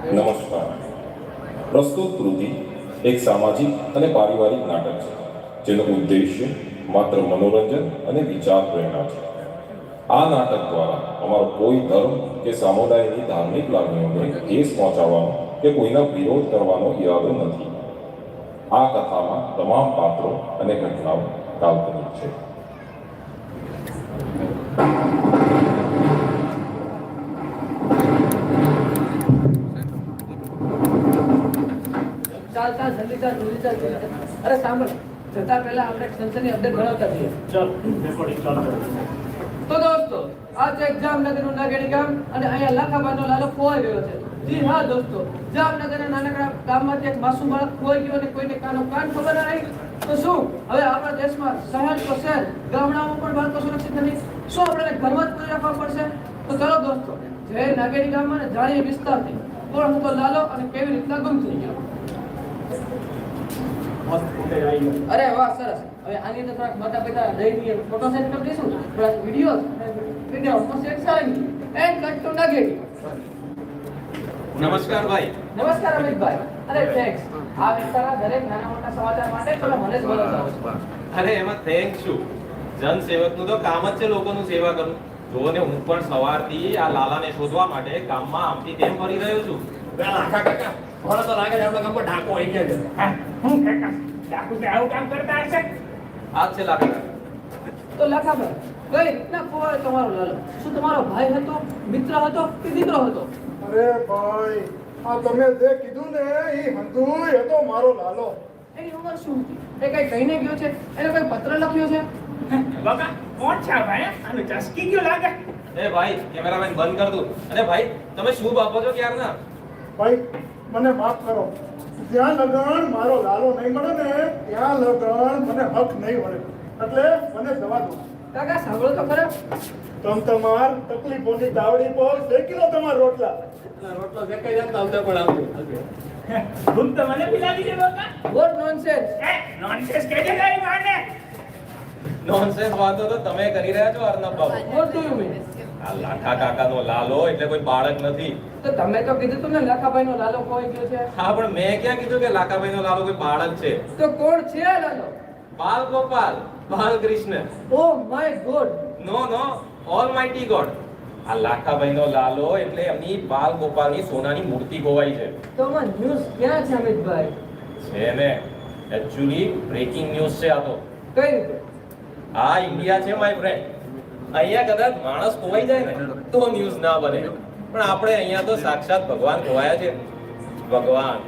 નમસ્કાર. પ્રસ્તુત કૃતિ એક સામાજિક અને પારિવારિક નાટક છે જેનો ઉદ્દેશ્ય માત્ર મનોરંજન અને વિચાર પ્રેરણા છે. આ નાટક દ્વારા અમારો કોઈ ધર્મ કે સમુદાયની ધાર્મિક લાગણીઓને ઠેસ પહોંચાડવાનો કે કોઈના વિરોધ કરવાનો ઈરાદો નથી. આ કથામાં તમામ પાત્રો અને ઘટનાઓ કાલ્પનિક છે. અરે સાંભળ, જતા પહેલા આપણે સંસદની અપડેટ ભણાવતા જઈએ. ચાલો રેકોર્ડિંગ ચાલુ કરો. તો દોસ્તો, આ છે જામનગરનું નાગેડી ગામ અને અહીંયા લાખાબાનો લાલો ખોવાઈ ગયો છે. જી હા દોસ્તો, જામનગરના નાનકડા ગામમાંથી એક માસૂમ બાળક ખોવાઈ ગયો અને કોઈને કાનો કાન ખબર નહીં. તો શું હવે આપણા દેશમાં શહેર તો શહેર, ગામડાઓમાં પણ બાળકો સુરક્ષિત નથી? શું આપણે ઘરમાં જ પૂરી રાખવા પડશે? તો ચલો દોસ્તો, જે નાગેડી ગામમાં જાણીએ વિસ્તારથી કોણ હતો લાલો અને કેવી રીતના ગુમ થઈ ગયો. અરે વાહ, સરસ. હવે આની અંદર થોડાક માતા પિતા દઈને ફોટો સેટ કરી દઈશું, થોડાક વિડીયોઝ બેકગ્રાઉન્ડમાં સેટ કરાવી એન્ડ કટ ટુ નાગેડી. નમસ્કાર ભાઈ. નમસ્કાર અમિતભાઈ. અરે થેન્ક્સ. આ વિસ્તારના દરેક નાના મોટા સમાચાર માટે તમે મને જ બોલાવતા હો છો. અરે એમાં થેન્ક શું, જનસેવકનું તો કામ જ છે લોકોનું સેવા કરવું. જોને હું પણ સવારથી આ લાલાને શોધવા માટે ગામમાં આમથી તેમ ફરી રહ્યો છું. લાખા કાકા, મને તો લાગે છે આપણા ગામમાં ડાકો આવી ગયા છે. હું કાકા, ડાકુ કે આવું કામ કરતા હશે? આ જ છે લાખા. તો લાખાભાઈ, કઈ રીતના ખોવાયો તમારો લાલો? શું તમારો ભાઈ હતો, મિત્ર હતો કે દીકરો હતો? અરે ભાઈ, આ તમે જે કીધું ને એ હંધુય હતો મારો લાલો. એની ઉંમર શું હતી? એ કઈ કહીને ગયો છે? એનો કઈ પત્ર લખ્યો છે? બકા, કોણ છે આ ભાઈ? આનું ચસકી ગયો લાગે. એ ભાઈ, કેમેરામેન બંધ કર દઉં. અરે ભાઈ, તમે શું બાપો છો ક્યારના? ભાઈ મને માફ કરો, જ્યાં લગન મારો લાલો નહીં મળે ને ત્યાં લગન મને હક નહીં મળે, એટલે મને જવા દો. કાકા સાંભળો તો ખરા. તમ તમાર તકલીફોની દાવડી પર શેકી લો તમાર રોટલા. રોટલો શેકાઈ જાય તો અમને પણ આવજો. ભૂખ તો મને બી લાગી છે બકા. Vote nonsense. નોનસેન્સ કહે છે તારી માને. નોનસેન્સ વાતો તો તમે કરી રહ્યા છો Arnab Babu. What do you mean? આ લાખા કાકાનો લાલો એટલે કોઈ બાળક નથી. તો તમે તો કીધું તું ને લાખાભાઈનો લાલો ખોવાઈ ગયો છે. હા, પણ મેં ક્યાં કીધું કે લાખાભાઈનો લાલો કોઈ બાળક છે? તો કોણ છે આ Lalo? Bal Gopal, Balkrishna. Oh my God. No almighty God. આ લાખાભાઈનો લાલો એટલે એમની બાલ ગોપાલની સોનાની મૂર્તિ ખોવાઈ છે. તો આમાં ન્યૂઝ ક્યાં છે અમિતભાઈ? છે ને, એક્ચ્યુઅલી બ્રેકિંગ ન્યૂઝ છે આ તો. કઈ રીતે? આ ઇન્ડિયા છે માય ફ્રેન્ડ. અહીંયા કદાચ માણસ ખોવાઈ જાય ને તો ન્યૂઝ ના બને, પણ આપણે અહીંયા તો સાક્ષાત ભગવાન ખોવાયા છે. ભગવાન.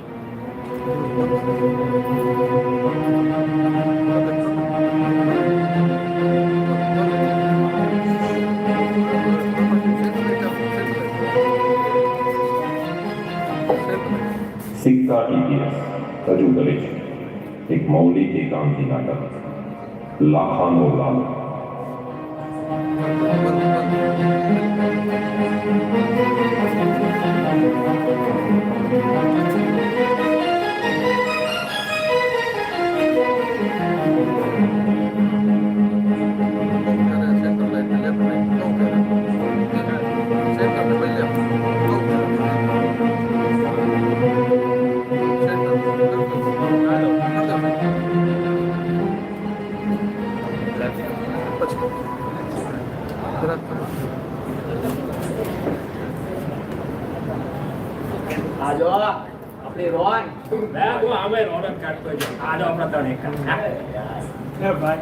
સિક્કા ટીવીએસ રજૂ કરે છે એક મૌલિક એકાંકી નાટક લાખાનો લાલો. આજો આપણી રોન મે હું આવે રોનક કાઢતો છે. આજો આપણા ત્રણ એક હે ભાઈ,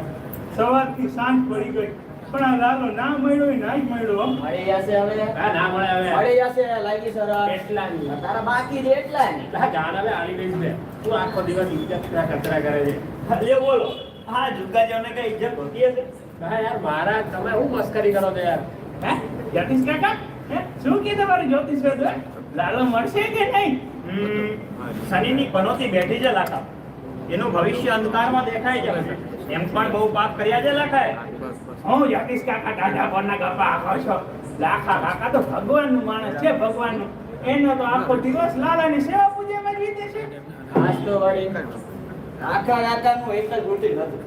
સવારથી સાંજ પડી ગઈ પણ આ લાલો ના મળ્યો ના જ મળ્યો. મળી જશે હવે. આ ના મળે હવે. મળી જશે લાગી સર. એટલા ની તારા બાકી છે એટલા ને. આ જાન હવે આલી ગઈ છે. તું આખો દિવસ ઇજ્જત કચરા કરે છે. લે બોલો, આ જુગા જેવને કઈ ઇજ્જત હોતી હશે? હા યાર, મારા તમે હું મસ્કરી કરો છો યાર? હે જ્યોતિષ કાકા, હે શું કે તમારું જ્યોતિષ વેદ? લાલો મળશે કે નહીં? શનિની પનોતી બેઠી છે લાખા. એનું ભવિષ્ય અંધકારમાં દેખાય છે. એમ પણ બહુ પાપ કર્યા છે લાખાએ. હું જ્યોતિષ કાકા દાદા પરના ગપ્પા આખો છો. લાખા કાકા તો ભગવાનનું માણસ છે, ભગવાનનું. એનો તો આખો દિવસ લાલાની સેવા પૂજામાં જ વીતે છે. આજ તો વળી આખા કાકાનું એક જ રૂટીન હતું.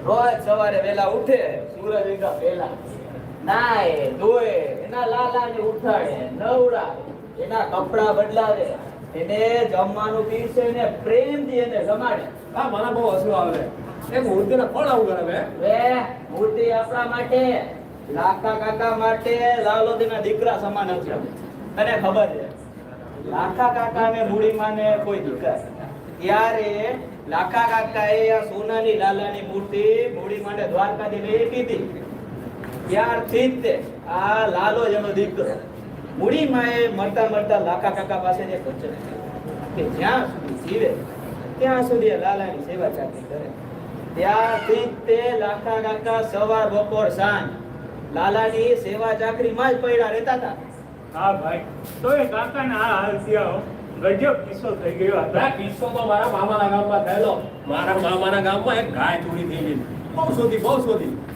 રોજ સવારે વહેલા ઉઠે, સૂરજ ઉગતા પહેલા નાય ધોય, એના લાલાને ઉઠાડે, નવડાવે, એના કપડા બદલાવે, એને જમવાનું પીરસે ને પ્રેમથી એને જમાડે. હા મને બહુ હસવું આવે એ મૂર્તિને કોણ આવું કરે બે વે મૂર્તિ આપણા માટે, લાખા કાકા માટે લાલોદીના દીકરા સમાન છે. તને ખબર છે લાખા કાકા ને મૂડીમાં ને કોઈ દીકરા નહોતા. ત્યારે લાખા કાકાએ આ સોનાની લાલાની મૂર્તિ મૂડીમાં ને દ્વારકાથી લઈ કીધી. ત્યારથી જ તે આ લાલો જેનો દીકરો મૂડીમાં એ મરતા મરતા લાખા કાકા પાસે જે વચન કે જ્યાં સુધી જીવે ત્યાં સુધી એ લાલાની સેવા ચાકરી કરે. ત્યારથી જ તે લાખા કાકા સવાર બપોર સાંજ લાલાની સેવા ચાકરીમાં જ પડ્યા રહેતા હતા. હા ભાઈ, તો એ કાકાના આ હાલ થયા હો. ગજબ કિસ્સો થઈ ગયો હતો. આ કિસ્સો તો મારા મામાના ગામમાં થયેલો. મારા મામાના ગામમાં એક ગાય ચોરી થઈ ગઈ. બહુ શોધી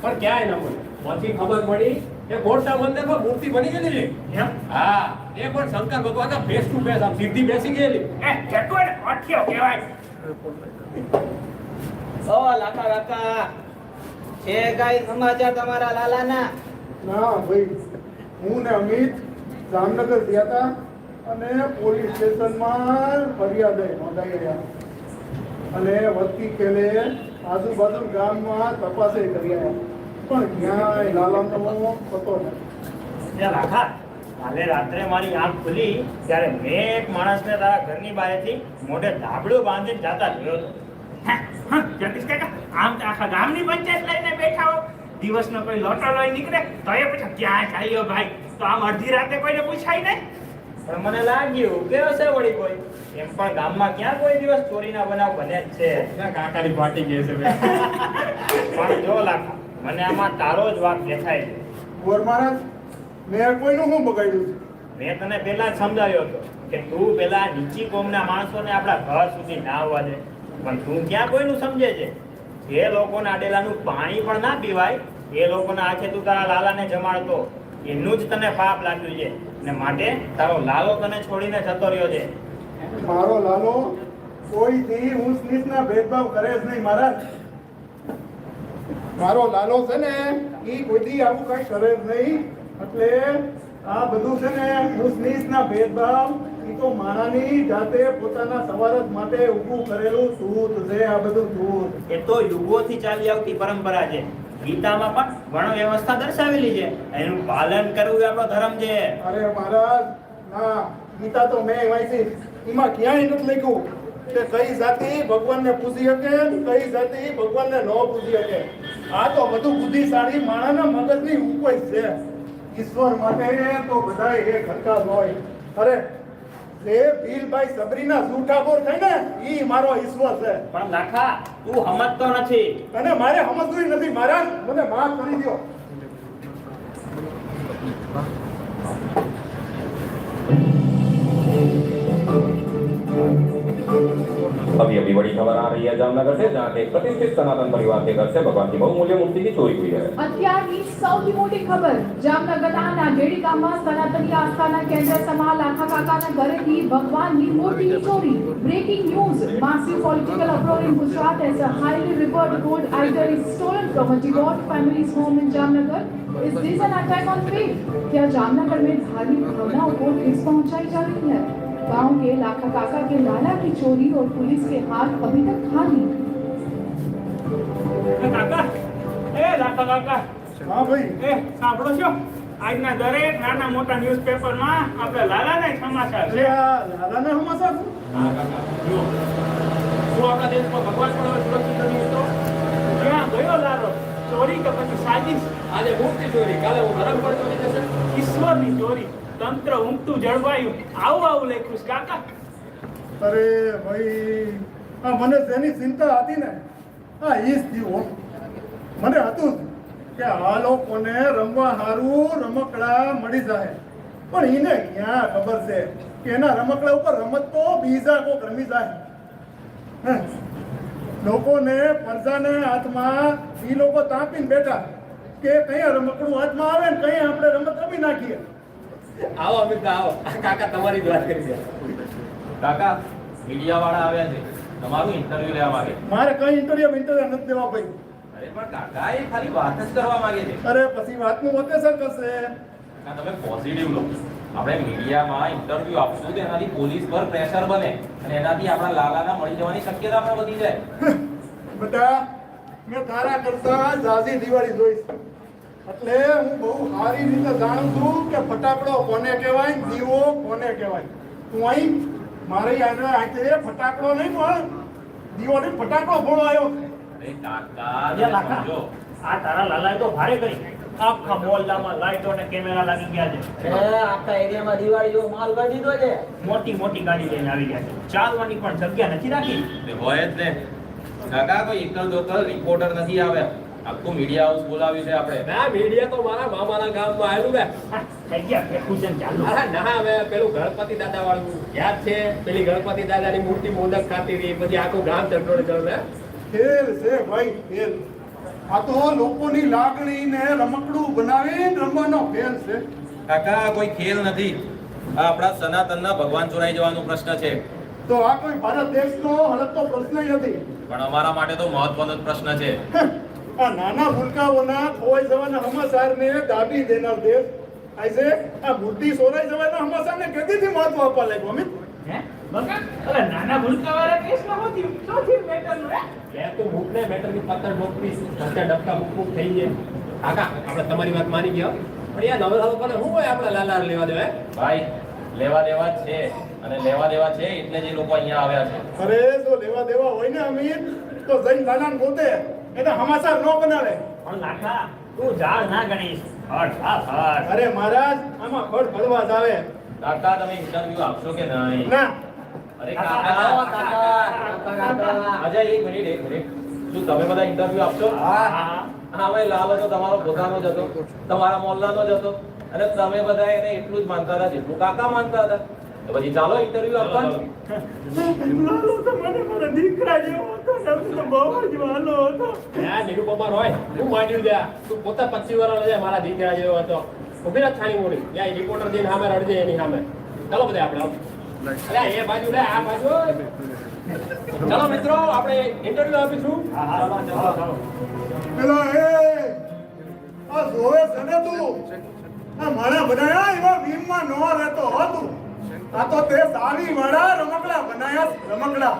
પણ ક્યાંય ન મળી. પછી ખબર પડી કે ગોરટા મંદિરમાં મૂર્તિ બની ગયેલી છે. એમ? હા એ પણ શંકર ભગવાનના ફેસ ટુ ફેસ આમ સીધી બેસી ગયેલી. એ જટો ને અઠ્યો કહેવાય. ઓ લાખા કાકા, છે કાંઈ સમાચાર તમારા લાલાના? ના ભાઈ, હું ને અમિત જામનગર ગયા હતા અને પોલીસ સ્ટેશનમાં ફરિયાદ નોંધાઈ રહ્યા અને વસ્તી કેલે આજુબાજુ ગામમાં તપાસે કરી આવ્યા પણ ક્યાંય લાલાનો પતો નથી. એ લાખા, કાલે રાત્રે મારી આંખ ખુલી ત્યારે મેં એક માણસને તારા ઘરની બહારથી મોઢે ધાબળું બાંધીને જાતા જોયો હતો. જગદીશ કાકા, આમ તો આખા ગામની પંચાયત લઈને બેઠા હો. દિવસનો કોઈ લોટો લઈ નીકળે તો એ પૂછે ક્યાં ચાલ્યો ભાઈ, તો આમ અડધી રાતે કોઈને પૂછાય નહીં. પણ મને લાગ્યું કે હશે વળી કોઈ. એમ પણ ગામમાં ક્યાં કોઈ દિવસ ચોરીના બનાવ બને જ છે. ત્યાં કાકાની પાર્ટી કહે છે બે. પણ જો લાખા, મને આમાં તારો જ વાંક દેખાય છે. ગોર મહારાજ, મેં કોઈનું શું બગાડ્યું છે? મેં તને પહેલા જ સમજાવ્યો હતો કે તું પેલા નીચી કોમના માણસોને આપણા ઘર સુધી ના આવવા દે. પણ તું ક્યાં કોઈનું સમજે છે? જે લોકોના આડેલાનું પાણી પણ ના પીવાય એ લોકોના હાથે તું તારા લાલાને જમાડતો, એનું જ તને પાપ લાગ્યું છે ને માટે તારો લાલો તને છોડીને જતો રહ્યો છે. મારો લાલો કોઈથી ઊંચ નીચના ભેદભાવ કરે જ નહીં મહારાજ. મારો લાલો છે ને એ કોઈથી આવું કઈ કરે જ નહીં. એટલે આ બધું છે ને ઊંચ નીચના ભેદભાવ એ તો માણાની જાતે પોતાના સવારત માટે ઊભું કરેલું સૂત છે. આ બધું સૂત એ તો યુગોથી ચાલી આવતી પરંપરા છે. ગીતામાં પણ વર્ણ વ્યવસ્થા દર્શાવેલી છે, એનું પાલન કરવું એ આપણો ધર્મ છે. અરે મહારાજ, ના, ગીતા તો મેં વાંચી, એમાં ક્યાંય નથી લખ્યું કે કઈ જાતિ ભગવાનને પૂજી શકે, કઈ જાતિ ભગવાનને ન પૂજી શકે. આ તો બધું બુદ્ધિશાળી માણસના મગજની ઉપજ છે. ઈશ્વર માટે તો બધાય એક હરખા જ હોય. અરે જે ભીલભાઈ સબરીના જૂઠા બોર થાય ને ઈ મારો ઈશ્વર છે. પણ લાખા, તું સમજતો નથી. અને મારે સમજવું નથી મહારાજ, મને માફ કરી દો. अभी अभी बड़ी खबर आ रही है जामनगर से, जहाँ एक प्रतिष्ठित सनातन परिवार के घर से भगवान की बहुमूल्य मूर्ति की चोरी हुई है। અત્યારની સૌથી મોટી ખબર, જામનગરના નાગેડી ગામમાં સનાતની આસ્થાના કેન્દ્ર સમા લાખા કાકાના ઘરેથી ભગવાનની મૂર્તિની ચોરી. Breaking news, massive political uproar in Gujarat as a highly revered gold idol is stolen from a devout family's home in Jamnagar. Is this an attack on faith? क्या जामनगर में धार्मिक भावनाओं को ठेस पहुंचाई जा रही है? गांव के लाखा काका के लाला की चोरी और पुलिस के हाथ अभी तक खाली. એ કાકા, એ લાખા કાકા, હા ભાઈ, એ સાંભળો છો? આજના દરેક નાના મોટા ન્યૂઝપેપરમાં આપણે લાલાના જ સમાચાર એટલે છે. આ લાલાને સમાચાર છે? હા કાકા જુઓ, શું આપણા દેશમાં ભગવાન પણ હવે સુરક્ષિત નથી મિત્રો? ક્યાં ગયો લાલો? ચોરી કે પછી સાજિશ? આજે મૂર્તિ ચોરી, કાલે હું નરક પર ચોરી જશે. ઈશ્વરની ચોરી, તંત્ર ઊંઘતું જળવાયું, આવું લખ્યું છે કાકા. અરે ભાઈ, આ મને જેની ચિંતા હતી ને આ ઈ જ થયું. મને હતું જ કે આ લોકોને રમવા હારું રમકડા મળી જાય, પણ એને ક્યાં ખબર છે કે એના રમકડા ઉપર રમત તો બીજા કોક રમી જાય. હે, લોકોને પ્રજાને હાથમાં ઈ લોકો તાપીને બેઠા કે કઈ રમકડું હાથમાં આવે ને કઈ આપણે રમત રમી નાખીએ. આવો અમિત આવો, કાકા તમારી જ વાત કરી દે. કાકા, મીડિયા વાળા આવ્યા છે, તમારું ઇન્ટરવ્યુ લેવા માંગે. મારે કઈ ઇન્ટરવ્યુ નથી દેવા ભાઈ. અરે પણ કાકા, એ ખાલી વાત જ કરવા માંગે છે. અરે પછી વાતનું વતેસર કરશે. ના, તમે પોઝિટિવ લો. આપણે મીડિયામાં ઇન્ટરવ્યુ આપશું તો એનાથી પોલીસ પર પ્રેશર બને અને એનાથી આપણા લાલાના મળી જવાની શક્યતા પણ વધી જાય. બેટા મેં તારા કરતા ઝાઝી દિવાળી જોઈશ એટલે હું બહુ સારી રીતે જાણું છું કે ફટાકડો કોને કહેવાય, દીવો કોને કહેવાય. તું અહીં મારી આજે ફટાકડો નહીં પણ દીવો નહીં ફટાકડો ફોડો આવ્યો. અરે કાકા અરે લાખા, સમજો. આ તારા લાલાએ તો ભારે કરી. આખા મોહલ્લામાં લાઈટો અને કેમેરા લાગી ગયા છે. આખા એરિયામાં દિવાળી જેવો માલ કરી દીધો છે. મોટી મોટી ગાડી લઈને આવી ગયા છે. ચાલવાની પણ જગ્યા નથી રાખી. એ હોય જ ને કાકા, કોઈ એકલ દોકલ રિપોર્ટર નથી આવ્યા, આખું મીડિયા હાઉસ બોલાવ્યું છે આપણે. ના મીડિયા તો મારા મામાના ગામમાં આવેલું બે. હા, થઈ ગયા ફેકુજન ચાલુ. અરે ના હવે પેલું ગણપતિ દાદા વાળું યાદ છે? પેલી ગણપતિ દાદાની મૂર્તિ મોદક ખાતી રહી, પછી આખું ગામ ચંડોળ ચડે. ખેલ છે ભાઈ, ખેલ. આ તો લોકોની લાગણીને રમકડું બનાવીને રમવાનો ખેલ છે. કાકા કોઈ ખેલ નથી, આ આપણા સનાતનના ભગવાન ચોરાઈ જવાનો પ્રશ્ન છે. તો આ કોઈ ભારત દેશનો હલકતો પ્રશ્ન નથી. પણ અમારા માટે તો મહત્વનો જ પ્રશ્ન છે. આ નાના ભૂલકાઓના ખોવાઈ જવાના સમાચારને દાબી દેનાર દેશ આજે આ બુદ્ધિ સોરાઈ જવાના સમાચારને કેદીથી મહત્વ આપવા લાગ્યો અમિત. હે બકા, અરે નાના ભૂલકાવાળા કેસમાં શું થયું? શું થયું મેટરનું હે? એ તો મૂકને મેટરની પત્તર ડોકતી ધક્કા ડબકા મુક થઈ જાય. કાકા આપણે તમારી વાત માની ગયા, પણ યાર નવરાવ કોને શું હોય આપણે લાલા લેવા દેવા? ભાઈ લેવા દેવા જ છે, અને લેવા દેવા છે એટલે જ એ લોકો અહીંયા આવ્યા છે. અરે જો લેવા દેવા હોય ને અમિત તો જઈને લાલાને ગોતે, એ તો સમાચાર ન બનાવે. પણ લાખા, તું ઝાડ ના ગણીશ. હટ હા હટ. અરે મહારાજ આમાં ફળ ફળવા જ આવે. કાકા તમે ઇન્ટરવ્યુ આપશો કે નહીં? ના અરે કાકા. અજય એક મિનિટ. શું તમે બધા ઇન્ટરવ્યુ આપશો? હા. હા ભાઈ, લાલો તો તમારો પોતાનો જ હતો, તમારા મોહલ્લાનો જ હતો, અને તમે બધા એને એટલું જ માનતા હતા જેટલું કાકા માનતા હતા. તો પછી ચાલો ઇન્ટરવ્યુ આપવા. લાલો તો મને મારા દીકરા જેવો હતો ને, તો બહુ જ વાલો હતો. આ નિરૂપમાર હોય હું માંડ્યું દે, તું પોતે 25 વર્ષ છે મારા દીકરા જેવો હતો. ઉભી રાખ છાણી મોડી, યા રિપોર્ટર જઈને સામે રડજે એની સામે. ચાલો બધા આપણે અલ્યા એ બાજુ લે આ બાજુ. ચાલો મિત્રો આપણે ઇન્ટરવ્યુ આપીશું. હા હા, ચાલો ચાલો. પેલા એ આ જોવે છે ને તું, આ મારા બનાયા એવા ભીમમાં ન રહેતો હતું. આ તો તે સારી વાળા રમકડા બનાયા, રમકડા.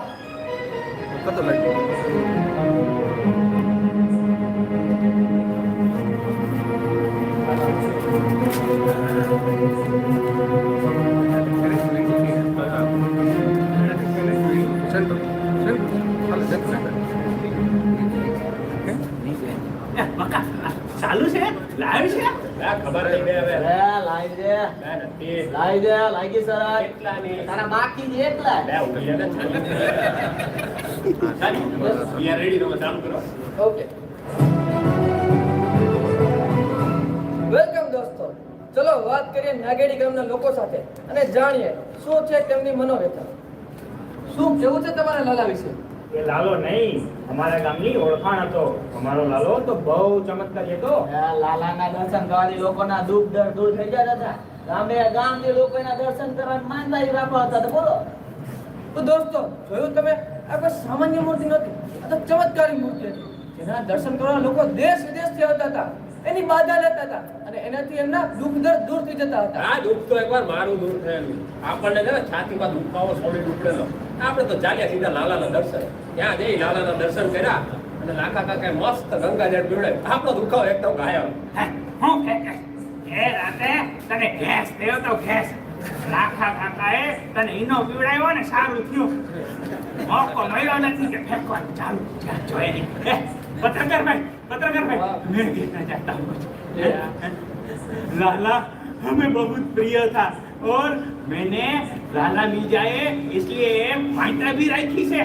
બકા, ચાલુ છે? લાઈવ છે? લા ખબર નહીં બે હવે. લે લાઈ દે. લા નથી. લાઈ દે, લાગી સરસ. કેટલાની? તારા બાકી છે એકલા. લે ઉભી રહે ને ચાલી. We are ready તમે ચાલુ કરો. ઓકે, વેલકમ દોસ્તો. ચલો વાત કરીએ નાગેડી ગામના લોકો સાથે અને જાણીએ શું છે તેમની મનોવ્યથા. શું કેવું છે તમારા લાલા વિશે? એ લાલો નહીં, અમારા ગામની ઓળખાણ હતો. અમારો લાલો તો બહુ ચમત્કારી હતો. લાલાના દર્શન કરવાથી લોકોના દુઃખ દર્દ દૂર થઈ જતા હતા. ગામની લોકોના દર્શન કરવાની માનદારી રાખવા હતા. તો બોલો. તો દોસ્તો જોયું તમે, આ કોઈ સામાન્ય મૂર્તિ નથી, આ તો ચમત્કારી મૂર્તિ હતી જેના દર્શન કરવા લોકો દેશ વિદેશથી આવતા હતા, એની બાધા લેતા હતા અને એનાથી એમના દુઃખ દર્દ દૂર થઈ જતા હતા. આ દુઃખ તો એકવાર મારું દૂર થયેલું. આપણને છે ને છાતીમાં દુખાવો સોળી દુખેલો. આપણે તો ચાલ્યા સીધા લાલાના દર્શન. ત્યાં જઈ લાલાના દર્શન કર્યા અને લાખા કાકાએ મસ્ત ગંગાજળ પીવડે. આપણો દુખાવો એકદમ ગાયબ. હે, હું ફેંકે? એ રાતે તને ઘેસ થયો તો ઘેસ. લાખા કાકાએ તને ઈનો પીવડાવ્યો ને સારું થયું. મોકો મળ્યો નથી કે ફેંકવાનું ચાલુ. જ્યાં જોઈએ નહીં. પત્રકાર ભાઈ, મેં कहना चाहता हूँ लाला हमें बहुत प्रिय था और मैंने लाला मिल जाए इसलिए मात्रा भी रखी है.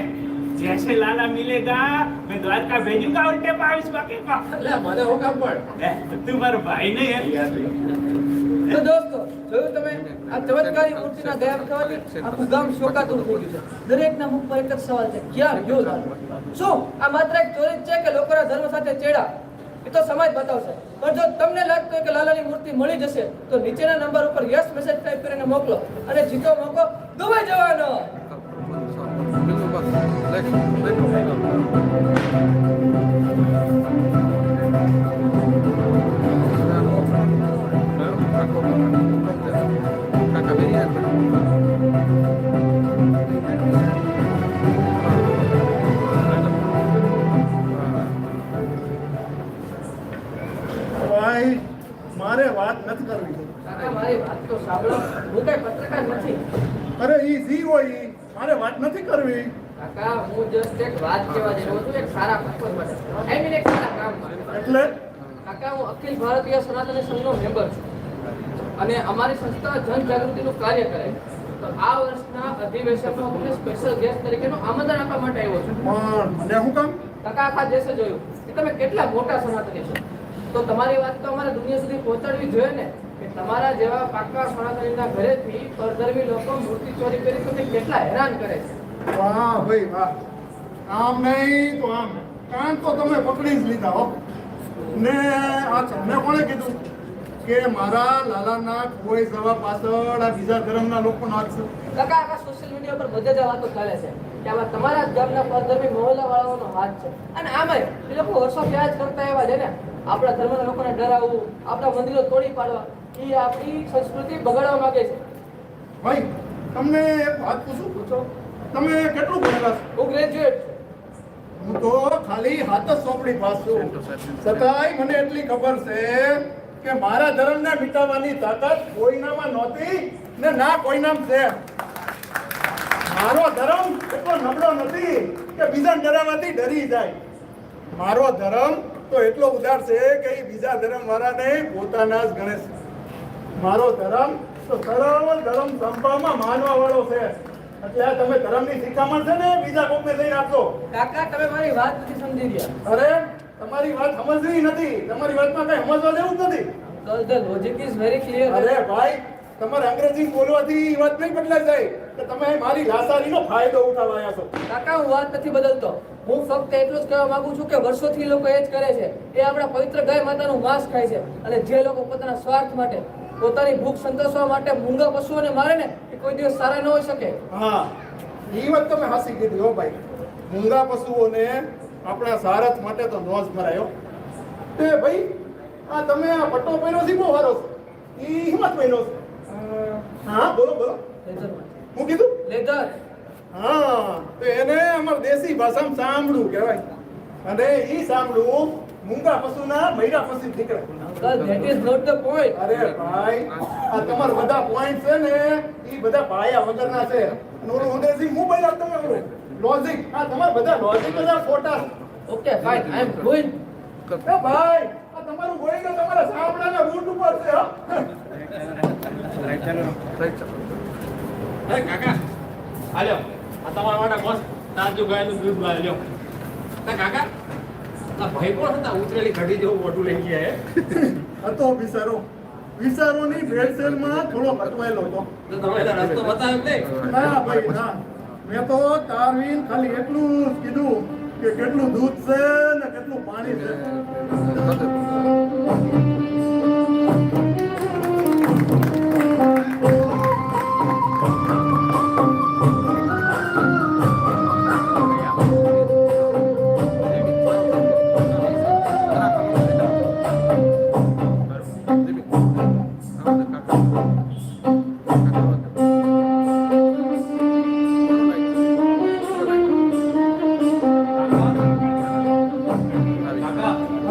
जैसे लाला मिलेगा मैं द्वारका भेजूंगा उल्टे पाविस बाकी का. એટલે મને હું કામ પણ તું મારો ભાઈ નહીં હે? તો દોસ્તો જોયું તમે, આ ચમત્કારી મૂર્તિના ગાયબ થવાથી આખું ગામ શોકાતુર થઈ ગયું છે. દરેકના મુખ પર એક જ સવાલ છે, ક્યાં ગયો લાલો? શું આ માત્ર એક ચોરી જ છે કે લોકોના ધર્મ સાથે ચેડા? એ તો સમાજ બતાવશે. પણ જો તમને લાગતું હોય કે લાલાની મૂર્તિ મળી જશે તો નીચેના નંબર ઉપર યસ મેસેજ ટાઈપ કરીને મોકલો અને જીતો મોકો દુબઈ જવાનો. અરે ઈ જી હોય ઈ મારે વાત નથી કરવી. કાકા હું જસ્ટ એક વાત કહેવા જઈ રહ્યો છું એક સારા પર્પઝ માટે આઈ મીન એક સારા કામ માટે. એટલે કાકા હું અખિલ ભારતીય સનાતની સંઘનો મેમ્બર છું અને અમારી સંસ્થા જનજાગૃતિનું કાર્ય કરે છે. તો આ વર્ષના અધિવેશનમાં તમને સ્પેશિયલ ગેસ્ટ તરીકેનું આમંત્રણ આપવા માટે આવ્યો છું. પણ મને શું કામ? કાકા આખા દેશે જોયું કે તમે કેટલા મોટા સનાતની છો, તો તમારી વાત તો અમારે દુનિયા સુધી પહોંચાડવી જોઈએ ને કે તમારા જેવા પાકા સનાતનીના ઘરેથી પરધર્મી લોકો મૂર્તિ ચોરી કરી તમને કેટલા હેરાન કરે છે. વાહ ભાઈ વાહ, આમ નહીં તો આમ, કાન તો તમે પકડી જ લીધા હો. ને આ તમને કોણે કીધું કે મારા લાલાના કોઈ જવા પાછળ આ બીજા ધર્મના લોકોનો હાથ છે? કાકા આખા સોશિયલ મીડિયા પર બધે જ આ વાતો ચાલે છે કે આમાં તમારા જ ગામના પરધર્મી મહોલ્લાવાળાઓનો હાથ છે. અને આમાંય એ લોકો વર્ષો ત્યાં જ કરતા એવા છે ને આપણા ધર્મના લોકોને ડરાવવું, આપણા મંદિરો તોડી પાડવા, એ આપણી સંસ્કૃતિ બગાડવા માંગે છે. ભાઈ તમને એક વાત પૂછું? પૂછો. તમે કેટલું ભણેલા છો? હું ગ્રેજ્યુએટ હું તો ખાલી હાથ જ સોંપડી પાસ છું. છતાંય મને એટલી ખબર છે કે મારા ધર્મને મિટાવવાની તાકાત કોઈનામાં નહોતી ને ના કોઈનામ છે. મારો ધર્મ એટલો નબળો નથી કે બીજા ડરાવવાથી ડરી જાય. મારો ધર્મ તો એટલો ઉદાર છે કે એ બીજા ધર્મ વાળાને પોતાના જ ગણે છે. મારો ધર્મ તો સરળ ધર્મ સંભાવમાં માનવા વાળો છે. એટલે આ તમે ધર્મની શિખામણ છે ને બીજા કોકને લઈને આપજો. કાકા તમે મારી વાત નથી સમજી રહ્યા. અરે તમારી વાત સમજવી નથી, તમારી વાતમાં કઈ સમજવા જેવું જ નથી. The logic is very clear. અરે ભાઈ તમારે અંગ્રેજી બોલવાથી એ વાત નહીં બદલાઈ જાય કે તમે મારી લાસારીનો ફાયદો ઉઠાવ્યા છો. કાકા હું વાત નથી બદલતો. હું ફક્ત એટલું જ કહેવા માંગુ છું કે વર્ષોથી લોકો એ જ કરે છે. એ આપણા પવિત્ર ગાય માતાનું માંસ ખાય છે અને જે લોકો પોતાના સ્વાર્થ માટે, પોતાની ભૂખ સંતોષવા માટે મૂંગા પશુઓને મારે ને એ કોઈ દિવસ સારા ન હોઈ શકે. હા એ વાત તમે હાસી કીધી હો ભાઈ. મૂંગા પશુઓને આપણા સારથ માટે તો નો જ મરાયો. તે ભાઈ આ તમે આ પટ્ટો પહેર્યો છે બહુ સારો છે. એ હિંમત પહેર્યો છે. હા બોલો બોલો. હું કીધું? લેધર. હા તો એને અમાર દેશી ભાષામાં સાંભળું કહેવાય. અને ઈ સાંભળું મૂંગા પશુના મૈરા પછી નીકળે. Uncle, that is not the point. અરે ભાઈ આ તમારા બધા પોઈન્ટ છે ને ઈ બધા પાયા વગરના છે. અને ઓલું અંગ્રેજી મોબાઈલ આ તમે ઓલું લોજિક, આ તમારા બધા લોજિક બધા ખોટા. Okay, fine. I am going. એ ભાઈ આ તમારું ગોળી તો તમારા સાંભળાના રૂટ ઉપર છે હો. અરે કાકા હાલ્યો આ તમારા માટે મસ્ત તાજું ગાયનું દૂધ લાવી લ્યો. કાકા આ ભાઈ કોણ હતા ઉતરેલી ઘડી જેવું મોટું લઈ ગયા હે? હતો વિચારો, વિચારોની ભેળસેળમાં થોડો અટવાયેલો હતો. તો તમે એનો રસ્તો બતાવ્યો જ નહીં. ના ભાઈ ના, મેં તો તારવીન ખાલી એટલું જ કીધું કે કેટલું દૂધ છે ને કેટલું પાણી છે.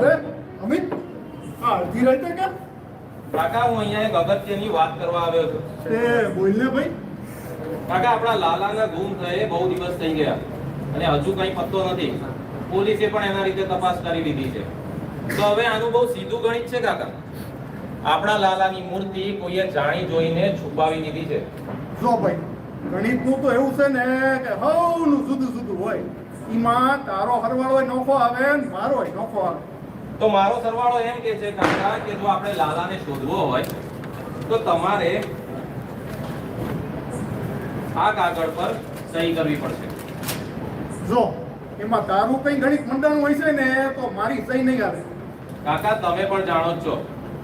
અરે અમિત આ અડધી રાતે કેમ? કાકા હું અહીંયા એક અગત્યની વાત કરવા આવ્યો છું. તે બોલ ને ભાઈ. કાકા આપણા લાલાના ગુમ થયે બહુ દિવસ થઈ ગયા અને હજુ કઈ પત્તો નથી. પોલીસે પણ એના રીતે તપાસ કરી લીધી છે. તો હવે આનું બહુ સીધું ગણિત છે કાકા. આપણા લાલાની મૂર્તિ કોઈએ જાણી જોઈને છુપાવી દીધી છે. જો ભાઈ ગણિતનું તો એવું છે ને કે હવનું જુદું જુદું હોય. એમાં તારો હરવાળો નોખો આવે ને મારો નોખો આવે. તો મારો સરવાળો એમ કે છે કાકા કે જો આપણે લાલાને શોધવો હોય તો તમારે આ કાગળ પર સહી કરવી પડશે. જો એમાં તારું કઈ ગણિત મંડાણું હોય છે ને તો મારી સહી નહીં આવે. કાકા તમે પણ જાણો જ છો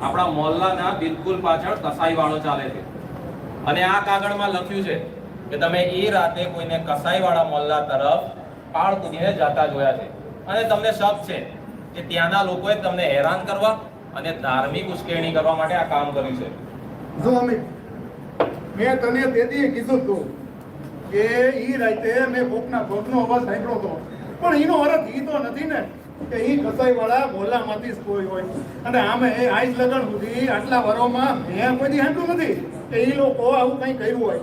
આપણા મોહલ્લાના બિલકુલ પાછળ કસાઈ વાળો ચાલે છે અને આ કાગળમાં લખ્યું છે કે તમે એ રાતે કોઈને કસાઈ વાળા મોહલ્લા તરફ પાળ કૂદીને જતા જોયા છે અને તમને શક છે કે ત્યાંના લોકોએ તમને હેરાન કરવા અને ધાર્મિક ઉશ્કેરણી કરવા માટે આ કામ કર્યું છે. જો અમિત મેં તને તેથી કીધું તું કે ઈ રાતે મેં કોકના ભોગનો અવાજ સાંભળ્યો હતો, પણ એનો અર્થ ઈ તો નથી ને કે ઈ કસાઈ વાળા બોલામાંથી જ કોઈ હોય. અને આમે આજ લગન સુધી આટલા વરોમાં મેં કોઈ દી સાંભળ્યું નથી કે ઈ લોકો આવું કંઈ કર્યું હોય.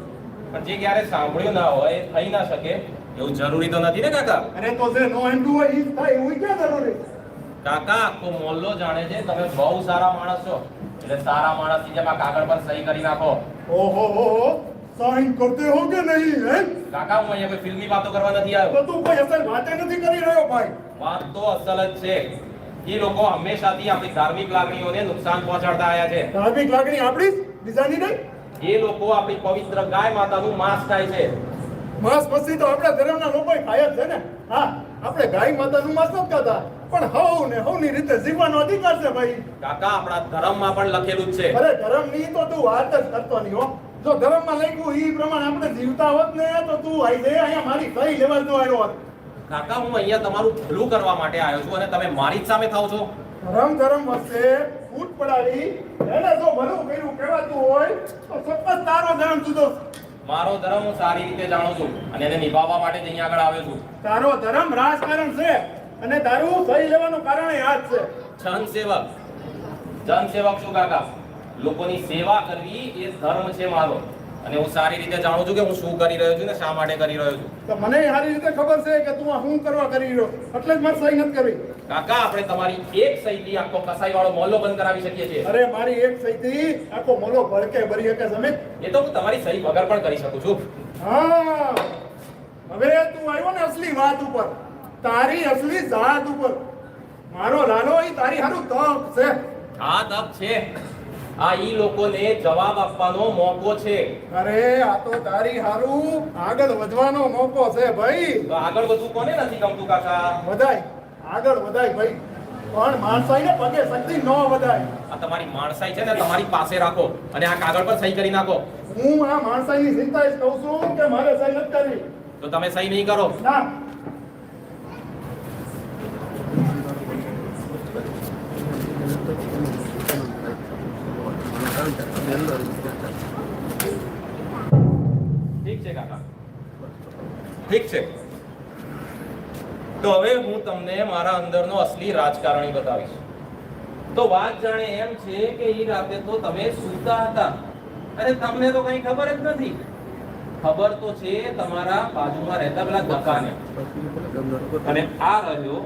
પણ જે ક્યારે સાંભળ્યું ના હોય એ થઈ ના શકે એવું જરૂરી તો નથી ને કાકા? અરે તો જે નો એન્ડ્યુ હોય ઈ જ થાય એવું ક્યાં જરૂરી? કાકા આખો મોહલ્લો જાણે છે તમે બહુ સારા માણસ છો, એટલે સારા માણસની જેમ આ કાગળ પર સહી કરી નાખો. ઓહો હો સાઈન કરતે હો કે નહીં હે? કાકા હું અહીંયા કોઈ ફિલ્મી વાતો કરવા નથી આવ્યો. તો તું કોઈ અસલ વાતે નથી કરી રહ્યો ભાઈ. વાત તો અસલ જ છે. એ લોકો હંમેશાથી આપણી ધાર્મિક લાગણીઓને નુકસાન પહોંચાડતા આવ્યા છે. ધાર્મિક લાગણી આપણી જ, બીજાની નહીં. એ લોકો આપણી પવિત્ર ગાય માતાનું માંસ ખાય છે. માંસ મસ્તી તો આપણા ધર્મના લોકો ખાય જ છે ને. હા, આપણે ગાય માતાનું માંસ નથી ખાતા, પણ હવ ને હવની રીતે જીવવાનો અધિકાર છે ભાઈ. કાકા આપણા ધર્મમાં પણ લખેલું જ છે. અરે ધર્મની તો તું વાત જ કરતો નહીં હો. જો ધર્મમાં લખ્યું ઈ પ્રમાણે આપણે જીવતા હોત ને તો તું આઈ દે અહીંયા મારી સહી લેવા જ ન આવ્યો હોત. કાકા હું અહીંયા તમારું ભલું કરવા માટે આવ્યો છું અને તમે મારી જ સામે થાવ છો. ધર્મ વચ્ચે ફૂટ પડાવી એને જો ભલું કર્યું કહેવાતું હોય તો ચોક્કસ તારો ધર્મ જુદો. મારો ધર્મ હું સારી રીતે જાણું છું અને એને નિભાવવા માટે જ અહીંયા આગળ આવ્યો છું. તારો ધર્મ રાજકારણ છે અને તારું સહી લેવાનું કારણ આ જ છે. જનસેવક શું કાકા? લોકોની સેવા કરવી એ ધર્મ છે મારો, અને હું સારી રીતે જાણું છું કે હું શું કરી રહ્યો છું ને શા માટે કરી રહ્યો છું. તો મને સારી રીતે ખબર છે કે તું આ શું કરવા કરી રહ્યો, એટલે જ મારે સહી નથી કરવી. કાકા આપણે તમારી એક સહીથી આખો કસાઈ વાળો મોહલ્લો બંધ કરાવી શકીએ છીએ. અરે મારી એક સહીથી આખો મોલો ભડકે ભરી શકે સમિત. એ તો હું તમારી સહી વગર પણ કરી શકું છું. હા, હવે તું આવ્યો ને અસલી વાત ઉપર, તારી અસલી જાત ઉપર. મારો લાલો ઈ તારી હારું તક છે. આ તક છે. આ ઈ લોકોને જવાબ આપવાનો મોકો છે. અરે આ તો તારી હારું આગળ વધવાનો મોકો છે ભાઈ. તો આગળ વધવું કોને નથી ગમતું કાકા? વધાય, આગળ વધાય ભાઈ, પણ માણસાઈને પગે શક્તિ ન વધાય. આ તમારી માણસાઈ છે ને તમારી પાસે રાખો અને આ કાગળ પર સહી કરી નાખો. હું આ માણસાઈની ચિંતા જ કહું છું કે મારે સહી નથી કરવી. તો તમે સહી નહીં કરો. ના, ઠીક છે કાકા, ઠીક છે. તો હવે હું તમને મારા અંદરનો અસલી રાજકારણી બતાવીશ. તો વાત જાણે એમ છે કે એ રાતે તો તમે સૂતા હતા અને તમને તો કઈ ખબર જ નથી. ખબર તો છે તમારા બાજુમાં રહેતા પેલા ધક્કાને, અને આ રહ્યો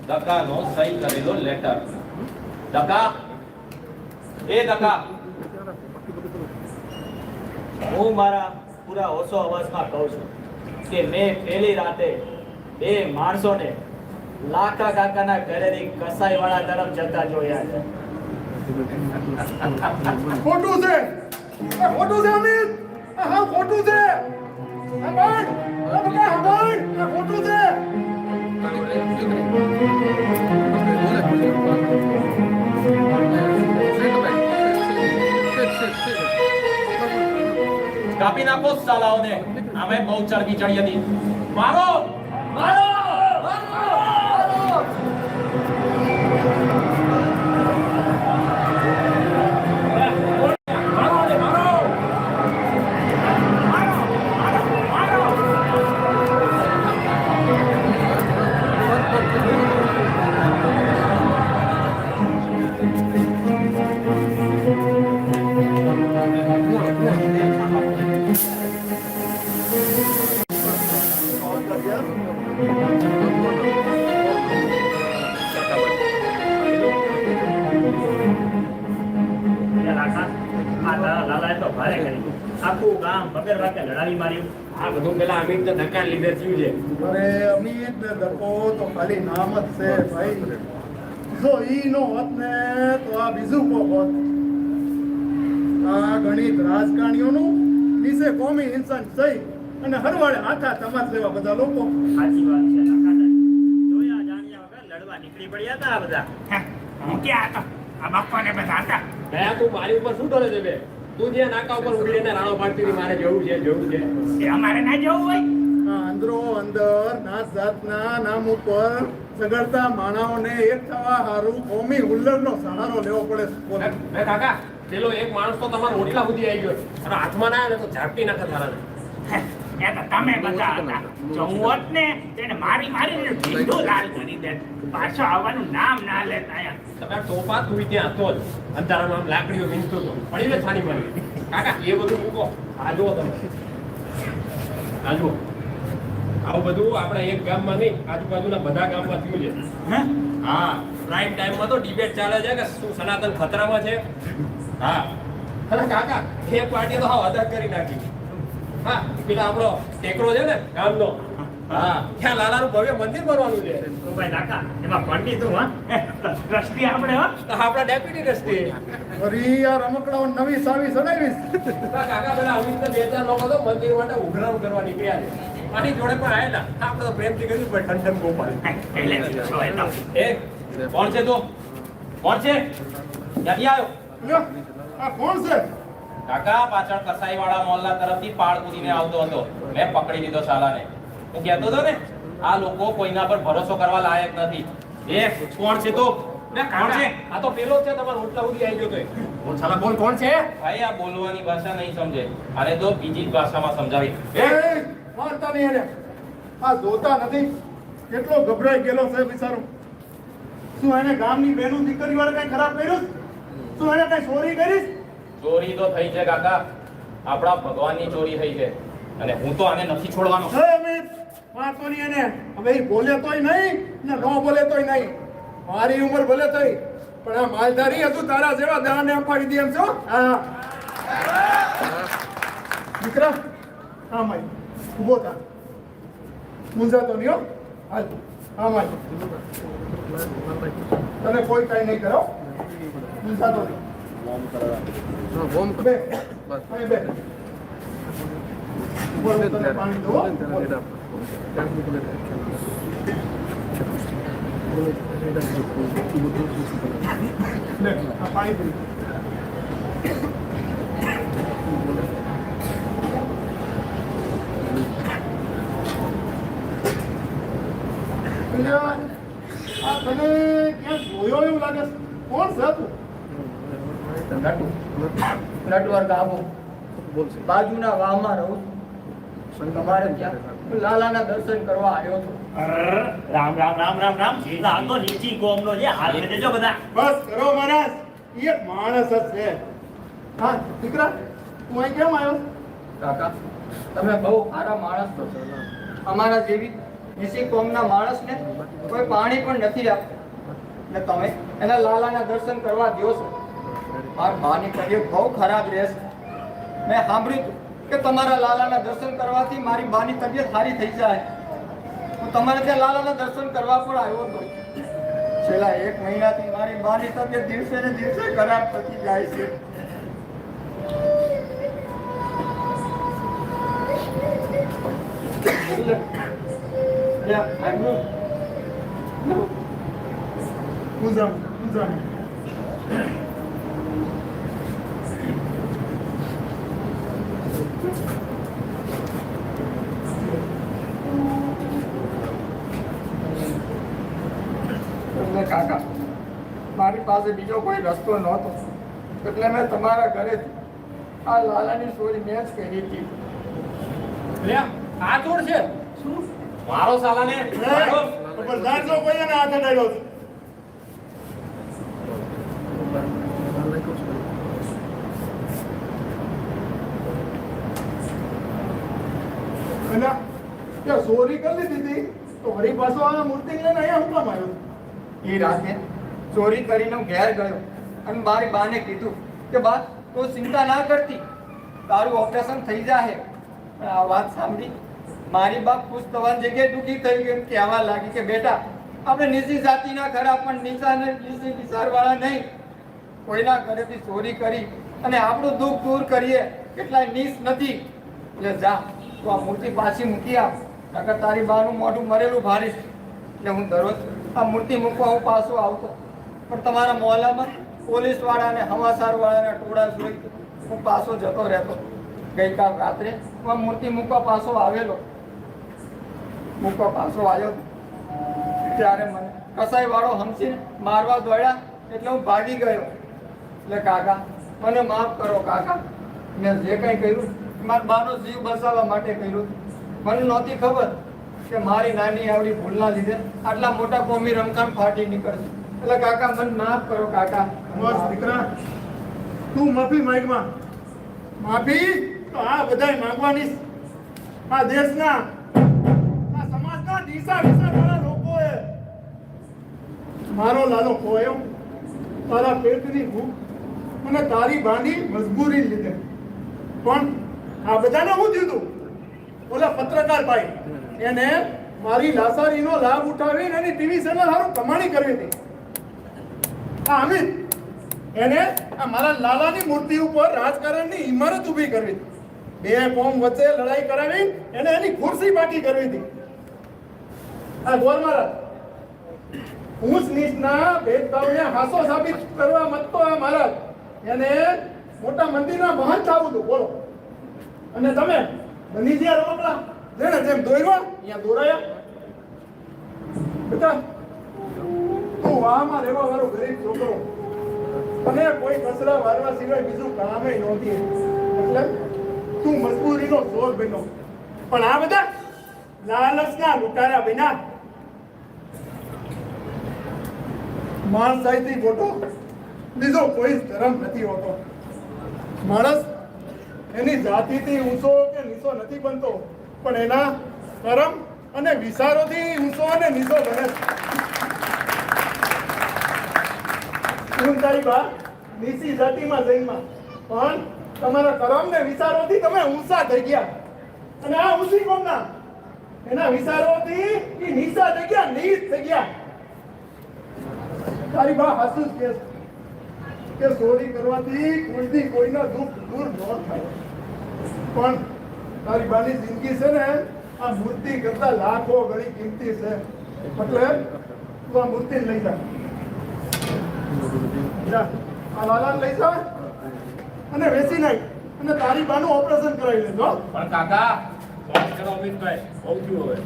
ધક્કાનો સહી કરેલો લેટર. ધક્કા, એ ધક્કા, હું મારા પૂરા હોશો અવાજમાં કહું છું કે મેં પહેલી રાતે બે માણસોને લાખા કાકાના ઘરેથી કસાઈવાળા તરફ જતા જોયા છે. ખોટું છે, આ ખોટું છે અમિત, આ હા ખોટું છે. આ ભાઈ, આ બધા આ ભાઈ, આ ખોટું છે. કાપી નાખો સાલાઓને. આમે બહુ ચરબી ચડી હતી. મારો, મારો, મારો. આખું ગામ વગર વાકે લડાવી માર્યું. આ બધું પેલા અમિત તો ધક્કા લીધે થયું છે. અરે અમિત ને ધક્કો તો ખાલી નામ જ છે ભાઈ. જો ઈ નો હોત ને તો આ બીજું કોક હોત. આ ગણિત રાજકારણીઓનું વિશે કોમી ઇન્સાન સહી અને હરવાડે આખા તમાર જેવા બધા લોકો. સાચી વાત છે કાકા. જોયા જાણ્યા વગર લડવા નીકળી પડ્યા હતા આ બધા. હું ક્યાં હતો? આ બાપાને બધા હતા. ગયા તું મારી ઉપર શું ડરે છે બે? તું જે નાકા ઉપર ઉભી રહીને રાણો પાડતી હતી, મારે જવું છે, જવું છે. એ અમારે ના જવું હોય. આ અંદરો અંદર નાત જાતના નામ ઉપર સગડતા માણાઓને એક થવા હારું કોમી હુલ્લડનો સહારો લેવો પડે. બોલો. બે કાકા, પેલો એક માણસ તો તમારા ઓટલા સુધી આવી ગયો અને હાથમાં ના આવે તો ઝાપટી નાખે તારાને. એ તો તમે બધા હતા. જો હું હોત ને તેને મારી મારીને ઢીંઢો લાલ કરી દે. પાછો આવવાનું નામ ના લેતા અહીંયા. તમે ટોપા તું ત્યાં હતો જ અંધારામાં આમ લાકડીઓ વીંચતો હતો, પડી ને છાની મારી. કાકા એ બધું મૂકો, આ જુઓ તમે. રાજુ આવું બધું આપણે એક ગામમાં નહીં આજુબાજુના બધા ગામમાં થયું છે હે? હા પ્રાઇમ ટાઈમમાં તો ડિબેટ ચાલે છે કે શું સનાતન ખતરામાં છે હા અરે કાકા એ પાર્ટી તો હાવ અદા કરી નાખી હા પેલા આપણો ટેકરો છે ને ગામનો હા ત્યાં લાલાનું ભવ્ય મંદિર બનવાનું છે તો ભાઈ કાકા એમાં પંડિત હું હા ટ્રસ્ટી આપણે હા તો આપણા ડેપ્યુટી ટ્રસ્ટી ફરી આ રમકડાઓ નવી સાવી સડાવીશ. કાકા પેલા અમિત બે ચાર લોકો તો મંદિર માટે ઉઘરાણ કરવા નીકળ્યા છે આની જોડે પણ આયેલા આપણે તો પ્રેમથી કર્યું પણ ઠંડમ ગોપાલ એટલે છો એ તો એ કોણ છે તું કોણ છે ક્યાંથી આવ્યો લ્યો, આ કોણ છે? કાકા પાછળ કસાઈવાળા મોહલ્લા તરફથી પાળ કૂદીને આવતો હતો મેં પકડી લીધો સાલાને હું કહેતો હતો ને આ લોકો કોઈના પર ભરોસો કરવા લાયક નથી એ કોણ છે તું કોણ છે આ તો પેલો જ છે તમારો ઓટલા સુધી આવી ગયો તો બોલ સાલા બોલ કોણ છે ભાઈ આ બોલવાની ભાષા નહીં સમજે અરે તો બીજી જ ભાષામાં સમજાવી એ મારતા નહીં એને. આ જોતા નથી કેટલો ગભરાઈ ગયેલો છે બિચારો. શું એને ગામની બહેનો દીકરી વાળા કઈ ખરાબ કર્યું? શું એને કઈ ચોરી કરી? ચોરી તો થઈ છે કાકા આપણા ભગવાનની ચોરી થઈ છે અને હું તો આને નથી છોડવાનો હે અમિત, વાંચો નહીં એને. હવે ઈ બોલે તોય નહીં ને ન બોલે તોય નહીં. મારી ઉંમર ભલે થઈ પણ આ માલધારી હતું તારા જેવા દાને અપાડી દે એમ છો. હા દીકરા, હા માઈ ઊભો થા. મૂંઝાતો નહીં હો. હાલ હા માઈ, તને કોઈ કઈ નહીં કરો. મૂંઝાતો નહીં. બે અહીં બે. ઉપર હું તને પાણી દઉં હો. લે, આ પાણી પી. આ તને ક્યાં જોયો એવું લાગે છે? કોણ છે તું? નટવર ગામો બાજુના વાવમાં રહું છું. તમારે ત્યાં લાલાના દર્શન કરવા આવ્યો છું. રામ રામ રામ રામ રામ આ તો નીચી કોમનો છે હાલ દેજો બધા બસ કરો મહારાજ, ઈ એક માણસ જ છે. હા દીકરા, તું અહીં કેમ આવ્યો? કાકા તમે બહુ સારા માણસ છો. અમારા જેવી નીચી કોમના માણસને કોઈ પાણી પણ નથી આપતું ને તમે એના લાલાના દર્શન કરવા દો છો. મારા બાની તબિયત બહુ ખરાબ રહેશે. મેં સાંભળ્યું હતું કે તમારા લાલાના દર્શન કરવાથી મારી બાની તબિયત સારી થઈ જાય. હું તમારે ત્યાં લાલાના દર્શન કરવા પણ આવ્યો હતો. છેલ્લા 1 મહિનાથી મારી બાની તબિયત દિવસે ને દિવસે ખરાબ થતી જાય છે. કાકા મારી પાસે બીજો કોઈ રસ્તો નહોતો એટલે મેં તમારા ઘરેથી આ લાલાની ચોરી મેં જ કરી હતી. લે આ ચોર છે મારો સાલાને ખબરદાર જો કોઈ એને હાથ અડાડ્યો છે. અલા, ત્યાં ચોરી કરી દીધી તો વળી પાછો આ મૂર્તિ લઈને અહીંયા હું કામ આવ્યો? એ રાતે ચોરી કરીને હું ઘેર ગયો અને મારી બાને કીધું કે બા તું ચિંતા ના કરતી, તારું ઓપરેશન થઈ જાહે. આ વાત સાંભળી મારી બા ખુશ થવાની જગ્યાએ દુઃખી થઈ ગઈ. કહેવા લાગી કે બેટા આપણે નીચી જાતિના ખરા પણ નીચી વિચારવાળા નહીં. કોઈના ઘરેથી ચોરી કરી અને આપણું દુઃખ દૂર કરીએ કેટલાય નીચ નથી. એટલે જા તું આ મૂર્તિ પાછી મૂકી આપ, નકર તારી બાનું મોઢું મરેલું ભારીશ. એટલે હું દરરોજ આ મૂર્તિ મૂકવા હું પાછો આવતો પણ તમારા મોહલ્લામાં પોલીસ વાળા અને હવાસાર વાળાના ટોળા જોઈ હું પાછો જતો રહેતો. ગઈકાલ રાત્રે હું આ મૂર્તિ મૂકવા પાછો આવ્યો ત્યારે મને કસાઈ વાળો હમસીને મારવા દોડ્યા એટલે હું ભાગી ગયો. એટલે કાકા મને માફ કરો કાકા, મેં જે કંઈ કર્યું મારા બાનો જીવ બચાવવા માટે કર્યું. મને નહોતી ખબર કે મારી નાની આવડી ભૂલના લીધે આટલા મોટા કોમી રમખાણ ફાટી નીકળશે. એટલે કાકા મને માફ કરો કાકા. બસ દીકરા, તું માફી માંગમાં. માફી તો આ બધાય માંગવાની. આ દેશના આ સમાજના દિશા વિચારવાળા લોકોએ મારો લાલો ખોયો તારા પેટની ભૂખ અને તારી બાંધી મજબૂરી લીધે. પણ આ બધાને હું દીધું ઓલા પત્રકાર ભાઈ એને મારી લાસારીનો લાભ ઉઠાવીને એની ટીવી ચેનલ હારું કમાણી કરવી હતી. આ અમિત એને આ મારા લાલાની મૂર્તિ ઉપર રાજકારણની ઇમારત ઊભી કરવી હતી. બે કોમ વચ્ચે લડાઈ કરાવી એને એની ખુરશી બાકી કરવી હતી. આ ગોર મહારાજ ઊંચ નીચના ભેદભાવને હાસો સાબિત કરવા મતતો આ મહારાજ એને મોટા મંદિરના મહંત થવું હતું. બોલો અને તમે બની ગયા રમકડા જેને જેમ દોર્યા અહીંયા દોરાયા. બેટા તું વાહમાં રહેવા વાળો ગરીબ છોકરો અને કોઈ કચરા વારવા સિવાય બીજું કામે નહોતી એટલે તું મજબૂરીનો જોર બન્યો. પણ આ બધા લાલચના લૂંટારા બન્યા. માણસાઈથી મોટો બીજો કોઈ ધર્મ નથી હોતો. માણસ એની જાતિથી ઊંચો કે નીચો નથી બનતો પણ એના કર્મ અને વિચારોથી ઊંચો અને નીચો બને છે. હું તારી બા નીચી જાતિમાં જઈમાં પણ તમારા કર્મ ને વિચારોથી તમે ઊંચા થઈ ગયા અને આ ઊંચી કોમના એના વિચારોથી એ નીચા થઈ ગયા, નીચ થઈ ગયા. તારી બા હાસુ જ કે ચોરી કરવાથી કોઈથી કોઈના દુઃખ દૂર ન થાય. પણ તારી બાની જિંદગી છે ને આ મૂર્તિ કરતા લાખો ગણી કિંમતી છે. એટલે તું આ મૂર્તિ લઈ જા, આ લાલાને લઈ જા અને વેચી નાખ અને તારી બાનું ઓપરેશન કરાવી લેજો. પણ કાકા વાત કરો અમિતભાઈ, બહુ થયું હવે.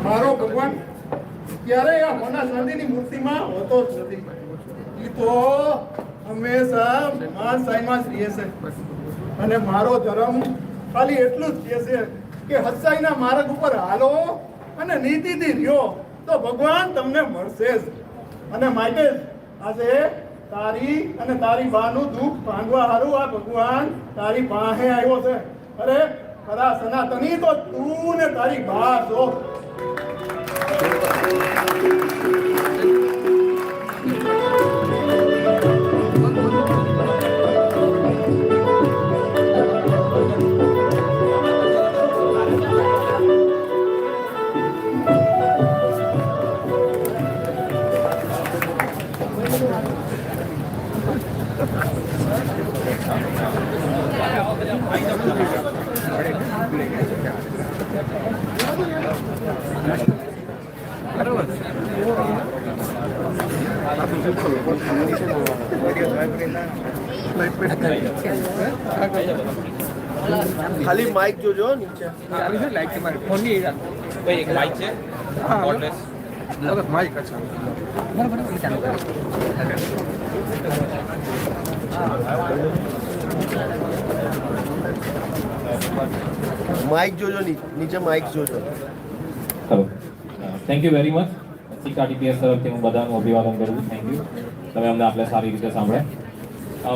મારો ભગવાન ક્યારેય આ મોના ચાંદીની મૂર્તિમાં હોતો જ નથી. એ તો હંમેશા માન સાઈમાં જ રહે છે અને મારો ધર્મ ખાલી એટલું જ કહે છે કે હચ્ચાઈના માર્ગ ઉપર હાલો અને નીતિથી રહ્યો તો ભગવાન તમને મળશે જ. અને માટે જ આજે તારી અને તારી બાનું દુઃખ ભાંગવા હારું આ ભગવાન તારી પાસે આવ્યો છે. અરે ખરા સનાતની તો તું ને તારી બા છો. ખાલી માઇક જોજો નીચે. ભાઈ એક માઈક છે કોર્ડલેસ. માઇક અચ્છા માઇક જોજો નીચે માઇક જોજો. Hello, thank you very much. સીકાટીપીએસ તરફથી હું બધાનું અભિવાદન કરું છું. થેન્ક યુ, તમે અમને આપણે સારી રીતે સાંભળે.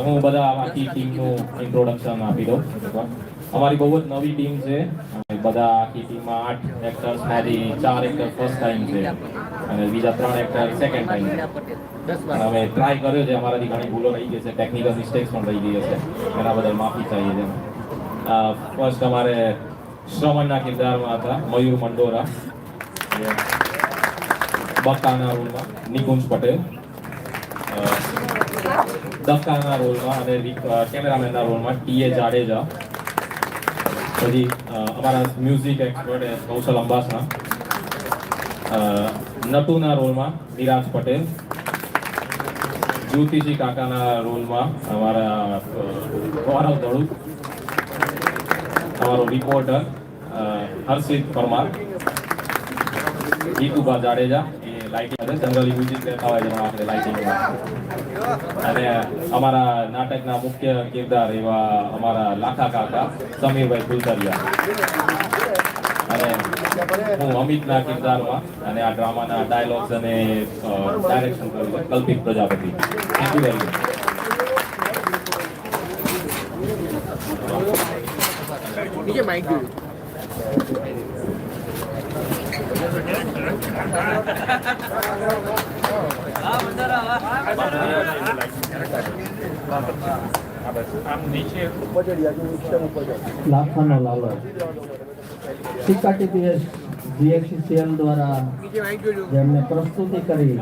હું બધા આખી ટીમનું ઇન્ટ્રોડક્શન આપી દઉં. અમારી બહુ જ નવી ટીમ છે. બધા આખી ટીમમાં 8 એક્ટર્સમાંથી 4 એક્ટર ફર્સ્ટ ટાઈમ છે અને બીજા 3 એક્ટર સેકન્ડ ટાઈમ છે. અમે ટ્રાય કર્યો છે, અમારાથી ઘણી ભૂલો રહી ગઈ છે, ટેકનિકલ મિસ્ટેક્સ પણ રહી ગઈ છે, એના બદલ માફી ચાહીએ છીએ. ફર્સ્ટ અમારે શ્રવણના કિરદારમાં હતા મયુર મંડોરા, બક્કાના રોલમાં નિકુંજ પટેલ, દક્કાના રોલમાં અને કેમેરામેનના રોલમાં ટીએ જાડેજા. પછી અમારા મ્યુઝિક એક્સપર્ટ કૌશલ અંબાસના, નટુના રોલમાં નિરાજ પટેલ, જ્યોતિજી કાકાના રોલમાં અમારા ગૌરવ દળુ, અમારો રિપોર્ટર હર્ષિત પરમાર, જીતુભા જાડેજા એ લાઇટિંગ જનરલી મ્યુઝિક લેતા હોય છે આપણે લાઇટિંગમાં. અને અમારા નાટકના મુખ્ય કિરદાર એવા અમારા લાખા કાકા સમીરભાઈ ફુલતરિયા અને હું અમિતના કિરદારમાં અને આ ડ્રામાના ડાયલોગ્સ અને ડાયરેક્શન કર્યું છે Kalpit Prajapati. Thank you very much. લાખાનો લાલો સીકાટીપીએસ જીએક્સીસીએલ દ્વારા જેમને પ્રસ્તુતિ કરી